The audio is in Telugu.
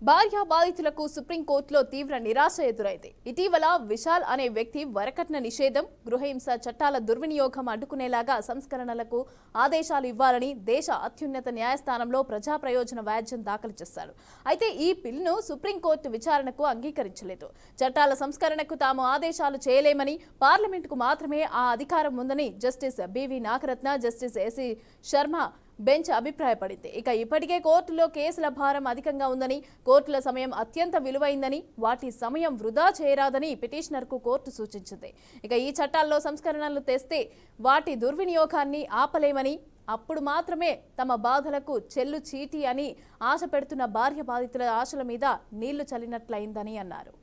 భార్య బాధితులకు సుప్రీంకోర్టులో తీవ్ర నిరాశ ఎదురైంది. ఇటీవల విశాల్ అనే వ్యక్తి వరకట్న నిషేధం, గృహహింస చట్టాల దుర్వినియోగం అడ్డుకునేలాగా సంస్కరణలకు ఆదేశాలు ఇవ్వాలని దేశ అత్యున్నత న్యాయస్థానంలో ప్రజా ప్రయోజన వ్యాజ్యం దాఖలు చేశారు. అయితే ఈ బిల్లును సుప్రీంకోర్టు విచారణకు అంగీకరించలేదు. చట్టాల సంస్కరణకు తాము ఆదేశాలు చేయలేమని, పార్లమెంటుకు మాత్రమే ఆ అధికారం ఉందని justice BV Nagarathna, justice AC Sharma bench అభిప్రాయపడింది. ఇక ఇప్పటికే కోర్టులో కేసుల భారం అధికంగా ఉందని, కోర్టుల సమయం అత్యంత విలువైందని, వాటి సమయం వృధా చేయరాదని పిటిషనర్కు కోర్టు సూచించింది. ఇక ఈ చట్టాల్లో సంస్కరణలు తెస్తే వాటి దుర్వినియోగాన్ని ఆపలేమని, అప్పుడు మాత్రమే తమ బాధలకు చెల్లు చీటి అని ఆశ పెడుతున్న భార్య బాధితుల ఆశల మీద నీళ్లు చల్లినట్లయిందని అన్నారు.